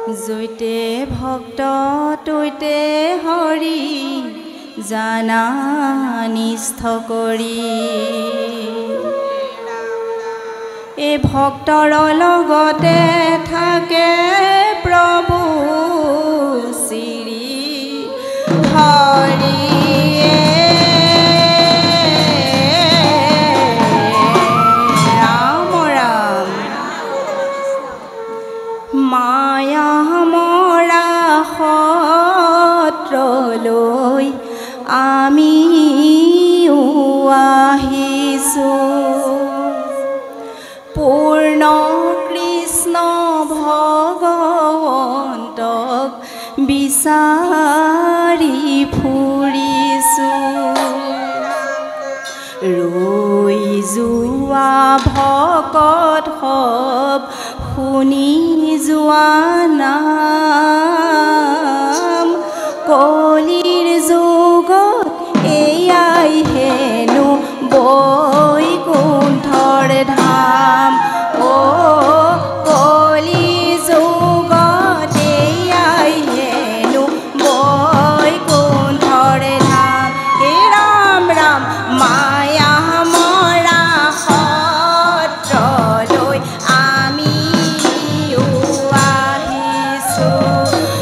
জৈতে ভক্ত তৈতে হৰি জানা নিষ্ঠ কৰি এই ভক্তৰ লগতে থাকে প্ৰভু শ্ৰী হৰি ৰাম ৰাম মায়া মৰা সত্ৰলৈ আমি আহিছোঁ পূৰ্ণ কৃষ্ণ ভগৱন্তক বিচাৰি ফুৰিছোঁ ৰৈ যোৱা ভকত সব শুনি যোৱা নাম কলিৰ যুগত এয়াই হেনো বৈকুণ্ঠৰ ধাম ও কলি যুগত এয়াই হেনো বৈকুণ্ঠৰ ধাম হে ৰাম ৰাম মায়া মৰা সত্ৰলৈ আমি আহিছোঁ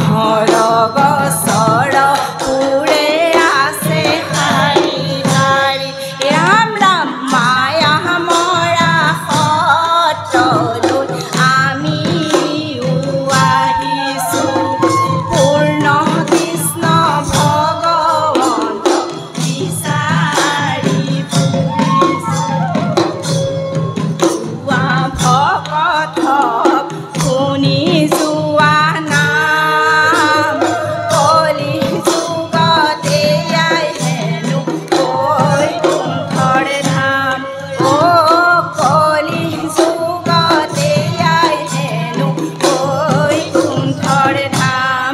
নাহৰ গছৰ পুৰে আছে শাৰী শাৰী ৰাম ৰাম মায়া মৰা সত্ৰলৈ আমিও আহিছোঁ পূৰ্ণ কৃষ্ণ ভগৱন্ত বিচাৰি ফুৰিছোঁ ভকত শুনি যোৱা নাম কলি যুগত এয়াই হেনো বৈকুণ্ঠৰ ধাম কলি যুগত এয়াই হেনো বৈকুণ্ঠৰ ধাম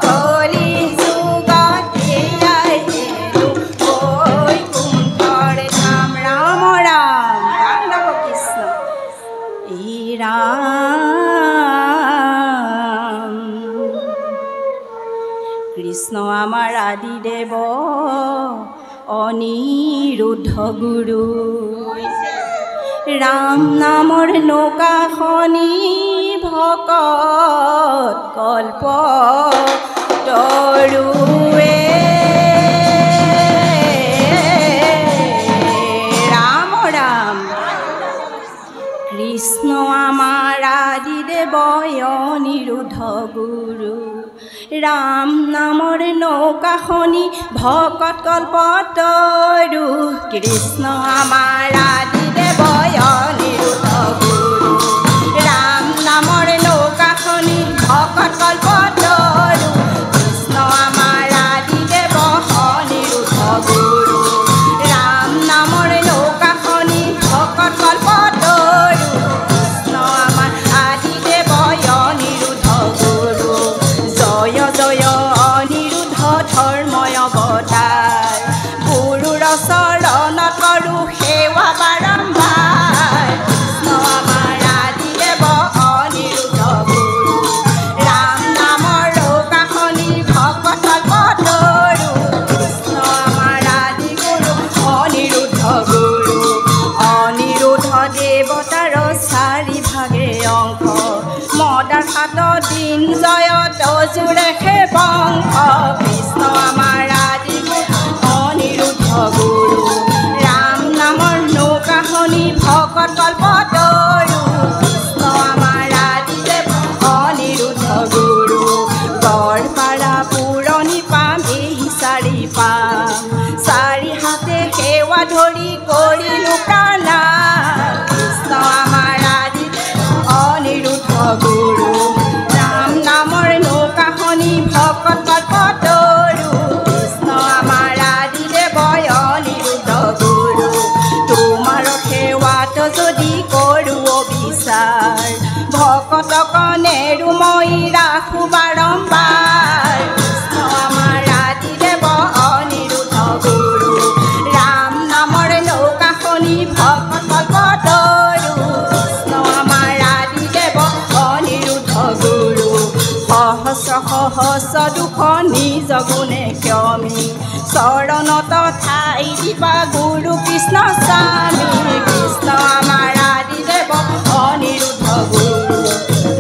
কলি যুগত এয়াই হেনো বৈকুণ্ঠৰ ধাম ৰাম ৰাম ৰাম ৰাম কৃষ্ণ ৰাম কৃষ্ণ আমাৰ আদিদেৱ অনিৰুদ্ধ গুৰু ৰাম নামৰ নৌকাখনি ভকত কল্প তৰুৱে ৰাম ৰাম কৃষ্ণ আমাৰ আদিদেৱ অনিৰুদ্ধ গুৰু ৰাম নামৰ নৌকাখনি ভকত কল্পতৰু কৃষ্ণ আমাৰ আদিদেৱ অনিৰুদ্ধ গুৰু ৰাম নামৰ নৌকাখনি ভকত কল্পতৰু কৃষ্ণ আমাৰ আদিদেৱ অনিৰুদ্ধ গুৰু ৰাম নামৰ নৌকাখনি ভকত কল্পতৰু কৃষ্ণ আমাৰ আদিদেৱ অনিৰুদ্ধ গুৰু জয় জয় অনিৰুদ্ধ ধৰ্ময় অৱতাৰ গুৰুৰ চৰণত কৰোঁ সেৱা বাৰম্বাৰ কৃষ্ণ আমাৰ আদিদেৱ অনিৰুদ্ধ গুৰু ৰাম নামৰ নৌকাখনি ভকত কল্পতৰু কৃষ্ণ আমাৰ আদি গুৰু অনিৰুদ্ধ গুৰু অনিৰুদ্ধ দেৱতাৰ চাৰিভাগে অংশ মদাৰ হাতত দিন জয়ত জোৰে বংশ কৃষ্ণ আমাৰ আদি গুৰু অনিৰুদ্ধ গুৰু ৰাম নামৰ নৌকাখনি ভকত কল্পতৰু কৃষ্ণ আমাৰ আদিদেৱ অনিৰুদ্ধ গুৰু গড়পাৰা পুৰণি পাম এই চাৰি পাম চাৰি হাতে সেৱা ধৰি কৰিলোঁ প্ৰণাম কৃষ্ণ আমাৰ আদিদেৱ অনিৰুদ্ধ গুৰু ৰাম নামৰ নৌকাখনি ভকত কল্পতৰু কৃষ্ণ আমাৰ আদিদেৱ অনিৰুদ্ধ গুৰু তোমাৰ সেৱাত যদি কৰোঁ বিচাৰ ভকতক নেৰো মই ৰাখোঁ বাৰম্বাৰ কৃষ্ণ আমাৰ আদিদেৱ অনিৰুদ্ধ গুৰু ৰাম নামৰ নৌকাখনি ভকত কল্পতৰু কৃষ্ণ আমাৰ আদিদেৱ অনিৰুদ্ধ গুৰু সহস্ৰ সহস্ৰ দুখ নিজ গুণে ক্ষমি চৰণত ঠাই দিবা গুৰু কৃষ্ণ স্বামী কৃষ্ণ আমাৰ আদিদেৱ অনিৰুদ্ধ গুৰু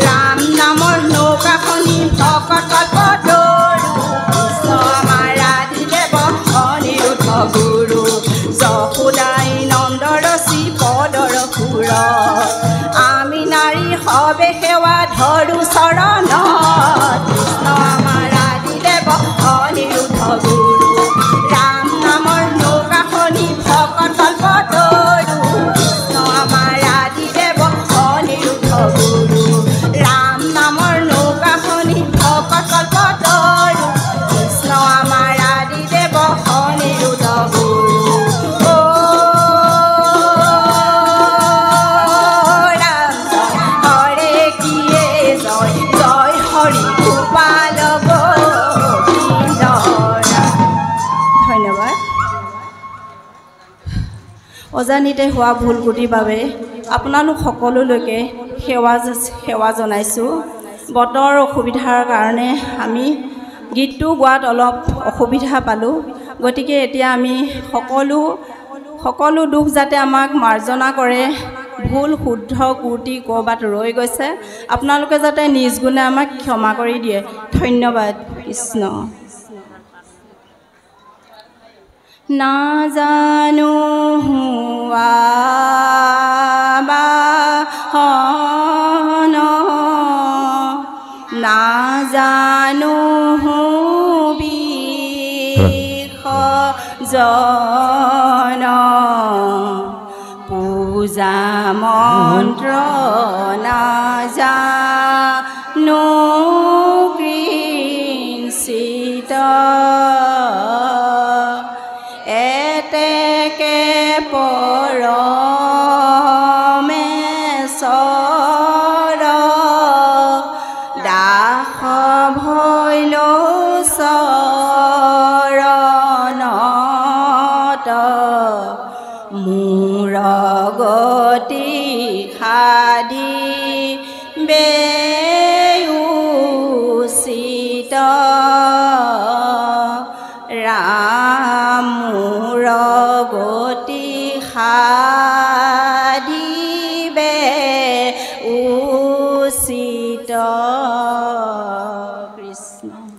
ৰাম নামৰ নৌকাখনি ভকত কল্পতৰু কৃষ্ণ আমাৰ আদিদেৱ অনিৰুদ্ধ গুৰু যশোদাই নন্দৰ শ্ৰীপদৰ সুৰ আমি নাৰী সবে সেৱা ধৰো চৰণত কৃষ্ণ আমাৰ আদিদেৱ অনিৰুদ্ধ গুৰু ৰাম নামৰ নৌকাখনি ভকত কল্পতৰু কৃষ্ণ আমাৰ আদিদেৱ অনিৰুদ্ধ গুৰু ৰাম নামৰ নৌকাখনি ভকত কল্পতৰু কৃষ্ণ আমাৰ আদিদেৱ অনিৰুদ্ধ গুৰু অজানিতে হোৱা ভুল ক্ৰুটিৰ বাবে আপোনালোক সকলোলৈকে সেৱা জনাইছোঁ বতৰ অসুবিধাৰ কাৰণে আমি গীতটো গোৱাত অলপ অসুবিধা পালোঁ গতিকে এতিয়া আমি সকলো দুখ যাতে আমাক মাৰ্জনা কৰে ভুল শুদ্ধ ত্ৰুটি ক'ৰবাত ৰৈ গৈছে আপোনালোকে যাতে নিজ গুণে আমাক ক্ষমা কৰি দিয়ে ধন্যবাদ কৃষ্ণ নাজানো নাজানো জন পূজা মন্ত্ৰ নাজানো কৃঞ্চিত এতেকে পৰমেশ্বৰ দাস ভৈলো চৰণত মোৰ গতি সাধি বেউচিত ৰাম মোৰ গতি সাধি বেউচিত কৃষ্ণ